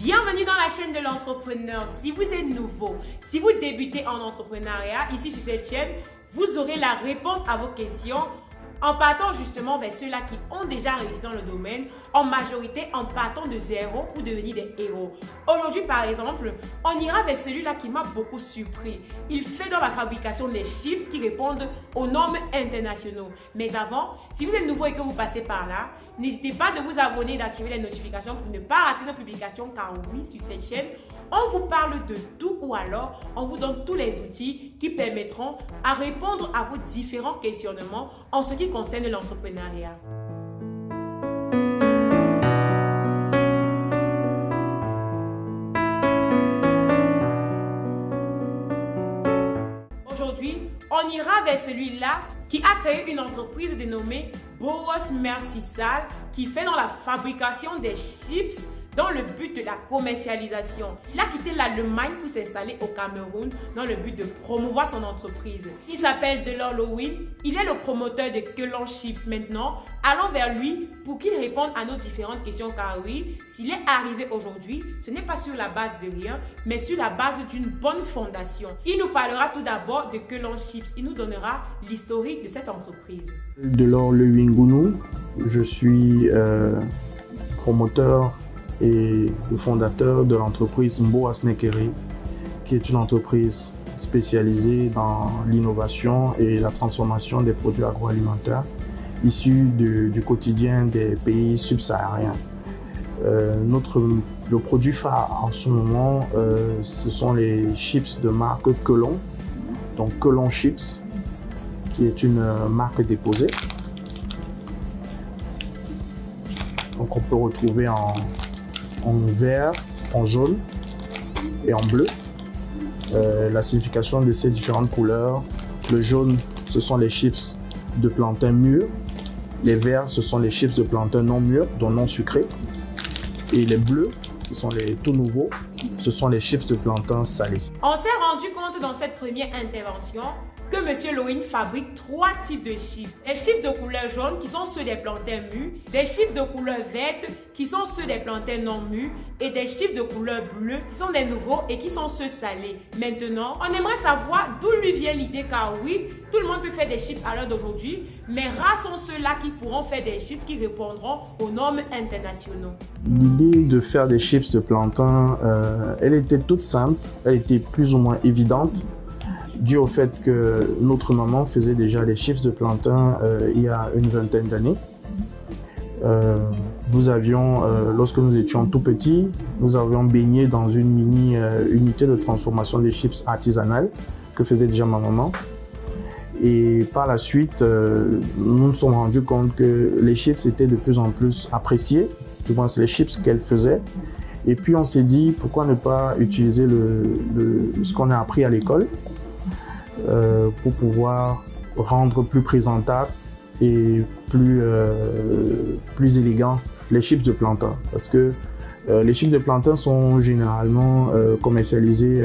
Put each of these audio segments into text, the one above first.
Bienvenue dans la chaîne de l'entrepreneur. Si vous êtes nouveau, si vous débutez en entrepreneuriat, ici sur cette chaîne, vous aurez la réponse à vos questions en partant justement vers ceux-là qui ont déjà réussi dans le domaine, en majorité en partant de zéro pour devenir des héros. Aujourd'hui par exemple, on ira vers celui-là qui m'a beaucoup surpris. Il fait dans la fabrication des chips qui répondent aux normes internationaux. Mais avant, si vous êtes nouveau et que vous passez par là, n'hésitez pas de vous abonner et d'activer les notifications pour ne pas rater nos publications, car oui, sur cette chaîne, on vous parle de tout ou alors on vous donne tous les outils qui permettront à répondre à vos différents questionnements en ce qui concerne l'entrepreneuriat. Aujourd'hui, on ira vers celui-là qui a créé une entreprise dénommée Boros Mercisal qui fait dans la fabrication des chips dans le but de la commercialisation. Il a quitté l'Allemagne pour s'installer au Cameroun dans le but de promouvoir son entreprise. Il s'appelle Delors Lowin, il est le promoteur de Quelon Chips. Maintenant, allons vers lui pour qu'il réponde à nos différentes questions, car oui, s'il est arrivé aujourd'hui, ce n'est pas sur la base de rien, mais sur la base d'une bonne fondation. Il nous parlera tout d'abord de Quelon Chips, il nous donnera l'historique de cette entreprise. Delors Lowin Gounou, je suis promoteur et le fondateur de l'entreprise Mboa Snackery, qui est une entreprise spécialisée dans l'innovation et la transformation des produits agroalimentaires issus du quotidien des pays subsahariens. Le produit phare en ce moment, ce sont les chips de marque Quelon, donc Quelon Chips, qui est une marque déposée. Donc on peut retrouver en vert, en jaune et en bleu. La signification de ces différentes couleurs: le jaune, ce sont les chips de plantain mûrs. Les verts, ce sont les chips de plantain non mûrs, donc non sucrés. Et les bleus, qui sont les tout nouveaux, ce sont les chips de plantain salés. On s'est rendu compte dans cette première intervention que M. Lowin fabrique 3 types de chips. Les chips de couleur jaune qui sont ceux des plantains mûrs, des chips de couleur verte qui sont ceux des plantains non mûrs et des chips de couleur bleue qui sont des nouveaux et qui sont ceux salés. Maintenant, on aimerait savoir d'où lui vient l'idée, car oui, tout le monde peut faire des chips à l'heure d'aujourd'hui, mais rares sont ceux-là qui pourront faire des chips qui répondront aux normes internationaux. L'idée de faire des chips de plantain, elle était toute simple, elle était plus ou moins évidente, dû au fait que notre maman faisait déjà des chips de plantain il y a une vingtaine d'années. Nous avions, lorsque nous étions tout petits, nous avions baigné dans une mini unité de transformation des chips artisanales que faisait déjà ma maman. Et par la suite, nous nous sommes rendus compte que les chips étaient de plus en plus appréciés, du moins c'est les chips qu'elle faisait. Et puis on s'est dit, pourquoi ne pas utiliser ce qu'on a appris à l'école pour pouvoir rendre plus présentable et plus élégant les chips de plantain. Parce que les chips de plantain sont généralement commercialisés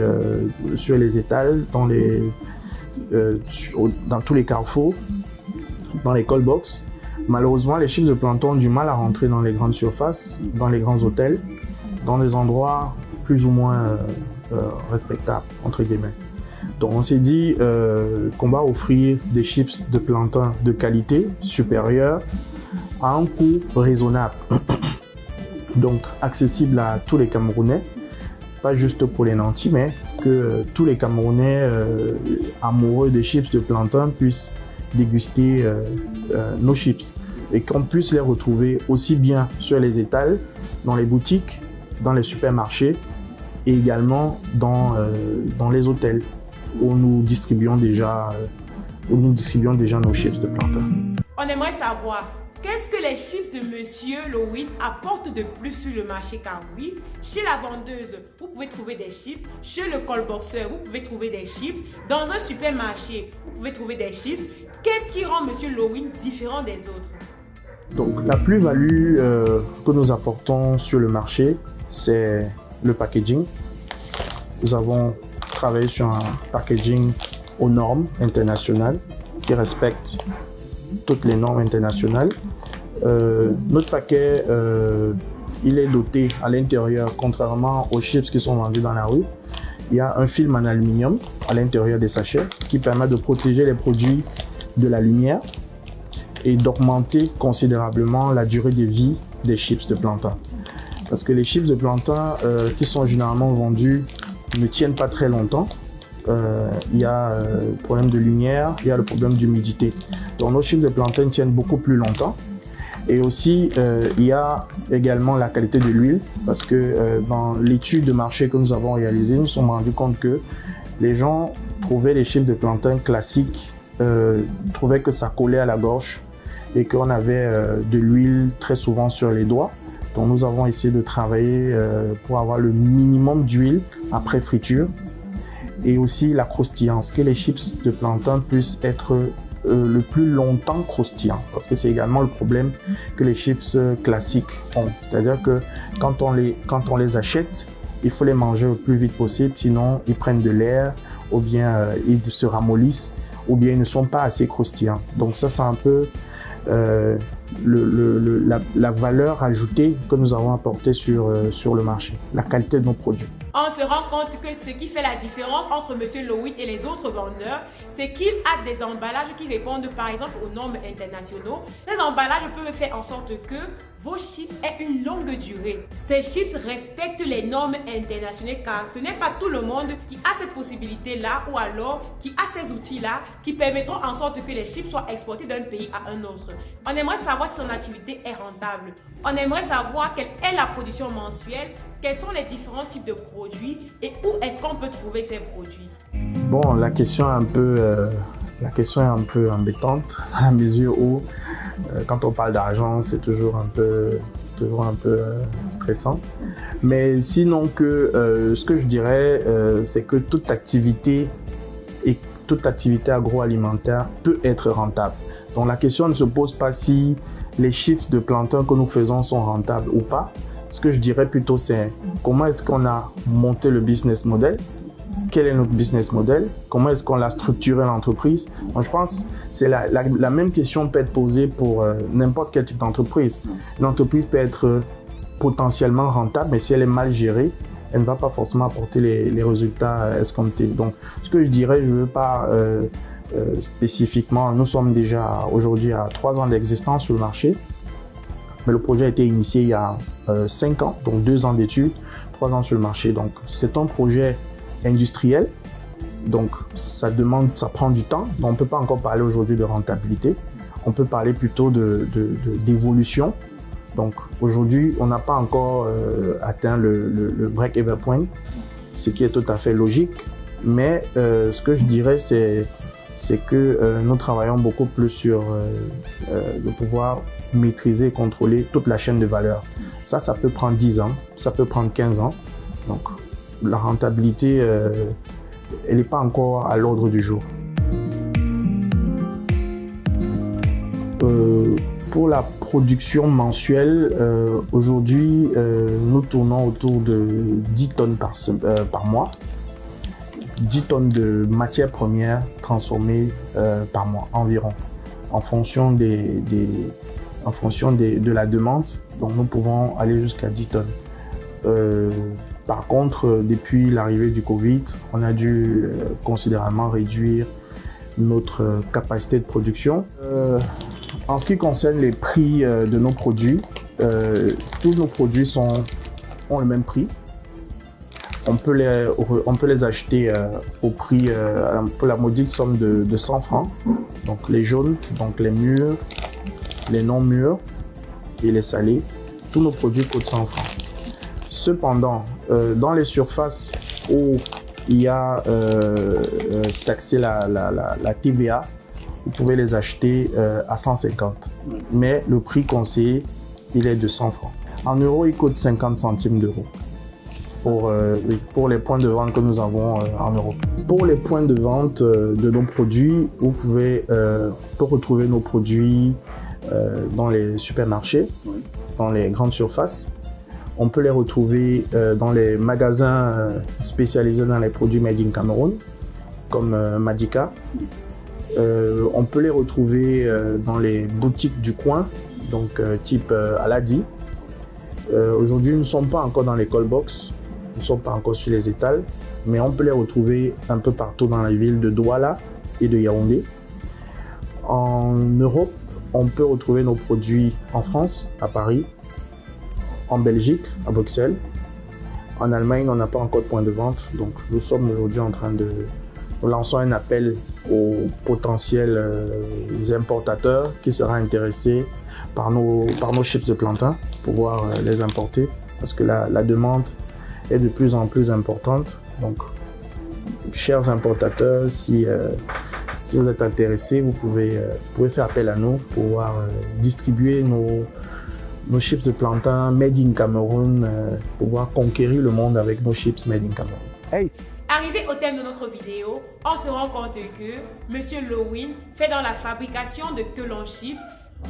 sur les étals, dans tous les carrefours, dans les cold box. Malheureusement, les chips de plantain ont du mal à rentrer dans les grandes surfaces, dans les grands hôtels, dans des endroits plus ou moins respectables, entre guillemets. Donc on s'est dit qu'on va offrir des chips de plantain de qualité supérieure à un coût raisonnable, donc accessible à tous les Camerounais, pas juste pour les nantis, mais que tous les Camerounais amoureux des chips de plantain puissent déguster nos chips et qu'on puisse les retrouver aussi bien sur les étals, dans les boutiques, dans les supermarchés et également dans les hôtels où nous distribuons déjà nos chips de plantain. On aimerait savoir, qu'est-ce que les chips de M. Lowin apportent de plus sur le marché? Car oui, chez la vendeuse, vous pouvez trouver des chips. Chez le callboxer, vous pouvez trouver des chips. Dans un supermarché, vous pouvez trouver des chips. Qu'est-ce qui rend M. Lowin différent des autres? Donc la plus-value que nous apportons sur le marché, c'est le packaging. Nous avons travaillé sur un packaging aux normes internationales qui respecte toutes les normes internationales. Notre paquet il est doté à l'intérieur, contrairement aux chips qui sont vendus dans la rue, il y a un film en aluminium à l'intérieur des sachets qui permet de protéger les produits de la lumière et d'augmenter considérablement la durée de vie des chips de plantain. Parce que les chips de plantain qui sont généralement vendus ne tiennent pas très longtemps. Il y a le problème de lumière, il y a le problème d'humidité. Donc nos chips de plantain tiennent beaucoup plus longtemps. Et aussi, il y a également la qualité de l'huile, parce que dans l'étude de marché que nous avons réalisée, nous nous sommes rendus compte que les gens trouvaient les chips de plantain classiques, trouvaient que ça collait à la gorge et qu'on avait de l'huile très souvent sur les doigts. Donc nous avons essayé de travailler pour avoir le minimum d'huile après friture et aussi la croustillance, que les chips de plantain puissent être le plus longtemps croustillants, parce que c'est également le problème que les chips classiques ont. C'est-à-dire que quand on les achète, il faut les manger le plus vite possible, sinon ils prennent de l'air, ou bien ils se ramollissent, ou bien ils ne sont pas assez croustillants. Donc ça, c'est un peu la valeur ajoutée que nous avons apportée sur le marché, la qualité de nos produits. On se rend compte que ce qui fait la différence entre M. Loïc et les autres vendeurs, c'est qu'il a des emballages qui répondent par exemple aux normes internationaux. Ces emballages peuvent faire en sorte que vos chips aient une longue durée. Ces chips respectent les normes internationales car ce n'est pas tout le monde qui a cette possibilité-là ou alors qui a ces outils-là qui permettront en sorte que les chips soient exportés d'un pays à un autre. On aimerait savoir si son activité est rentable. On aimerait savoir quelle est la production mensuelle, quels sont les différents types de produits et où est-ce qu'on peut trouver ces produits. Bon, la question est un peu embêtante à la mesure où quand on parle d'argent, c'est toujours un peu stressant. Mais sinon ce que je dirais, c'est que toute activité agroalimentaire peut être rentable. Donc la question ne se pose pas si les chips de plantain que nous faisons sont rentables ou pas. Ce que je dirais plutôt, c'est comment est-ce qu'on a monté le business model, quel est notre business model, comment est-ce qu'on a structuré l'entreprise. Donc, je pense que c'est la même question peut être posée pour n'importe quel type d'entreprise. Une entreprise peut être potentiellement rentable, mais si elle est mal gérée, elle ne va pas forcément apporter les résultats escomptés. Donc, ce que je dirais, je ne veux pas spécifiquement, nous sommes déjà aujourd'hui à 3 ans d'existence sur le marché. Mais le projet a été initié il y a 5 ans, donc 2 ans d'études, 3 ans sur le marché. Donc c'est un projet industriel, donc ça prend du temps. Donc on ne peut pas encore parler aujourd'hui de rentabilité, on peut parler plutôt d'évolution. Donc aujourd'hui, on n'a pas encore atteint le break-even point, ce qui est tout à fait logique. Mais ce que je dirais, c'est que nous travaillons beaucoup plus sur de pouvoir maîtriser et contrôler toute la chaîne de valeur. Ça peut prendre 10 ans, ça peut prendre 15 ans. Donc, la rentabilité, elle n'est pas encore à l'ordre du jour. Pour la production mensuelle, aujourd'hui, nous tournons autour de 10 tonnes par mois. 10 tonnes de matières premières transformées par mois environ, en fonction de la demande. Donc nous pouvons aller jusqu'à 10 tonnes. Par contre, depuis l'arrivée du Covid, on a dû considérablement réduire notre capacité de production. En ce qui concerne les prix de nos produits, tous nos produits ont le même prix. On peut les acheter au prix, pour la modique somme de 100 francs. Donc les jaunes, donc les mûrs, les non mûrs et les salés, tous nos produits coûtent 100 francs. Cependant, dans les surfaces où il y a taxé la TVA, vous pouvez les acheter à 150. Mais le prix conseillé, il est de 100 francs. En euros, il coûte 50 centimes d'euros. Pour les points de vente que nous avons en Europe. Pour les points de vente de nos produits, vous pouvez retrouver nos produits dans les supermarchés, dans les grandes surfaces. On peut les retrouver dans les magasins spécialisés dans les produits made in Cameroun, comme Madika. On peut les retrouver dans les boutiques du coin, donc type Aladi. Aujourd'hui, nous ne sommes pas encore dans les call box, nous ne sommes pas encore sur les étals, mais on peut les retrouver un peu partout dans les villes de Douala et de Yaoundé. En Europe, on peut retrouver nos produits en France, à Paris, en Belgique, à Bruxelles. En Allemagne, on n'a pas encore de point de vente, donc nous sommes aujourd'hui en train de... Nous lançons un appel aux potentiels importateurs qui seraient intéressés par nos chips de plantain pour pouvoir les importer parce que la demande est de plus en plus importante. Donc, chers importateurs, si vous êtes intéressés, vous pouvez faire appel à nous pour pouvoir distribuer nos chips de plantain made in Cameroun, pour pouvoir conquérir le monde avec nos chips made in Cameroun. Hey! Arrivé au thème de notre vidéo, on se rend compte que M. Lowin fait dans la fabrication de Kelon Chips,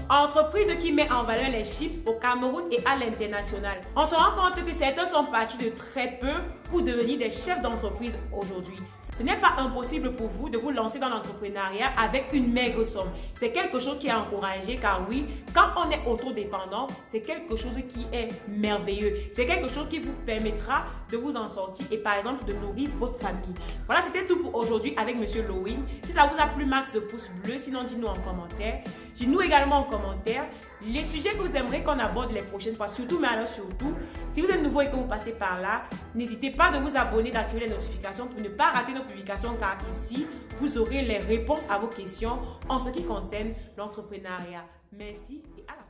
entreprise qui met en valeur les chips au Cameroun et à l'international. On se rend compte que certains sont partis de très peu pour devenir des chefs d'entreprise aujourd'hui. Ce n'est pas impossible pour vous de vous lancer dans l'entrepreneuriat avec une maigre somme. C'est quelque chose qui est encouragé car oui, quand on est autodépendant, c'est quelque chose qui est merveilleux. C'est quelque chose qui vous permettra de vous en sortir et par exemple de nourrir votre famille. Voilà, c'était tout pour aujourd'hui avec M. Lowin. Si ça vous a plu, max de pouces bleus. Sinon, dites-nous en commentaire. Dites-nous également en commentaire les sujets que vous aimeriez qu'on aborde les prochaines fois. Surtout, mais alors surtout, si vous êtes nouveau et que vous passez par là, n'hésitez pas de vous abonner, d'activer les notifications pour ne pas rater nos publications car ici, vous aurez les réponses à vos questions en ce qui concerne l'entrepreneuriat. Merci et à la prochaine.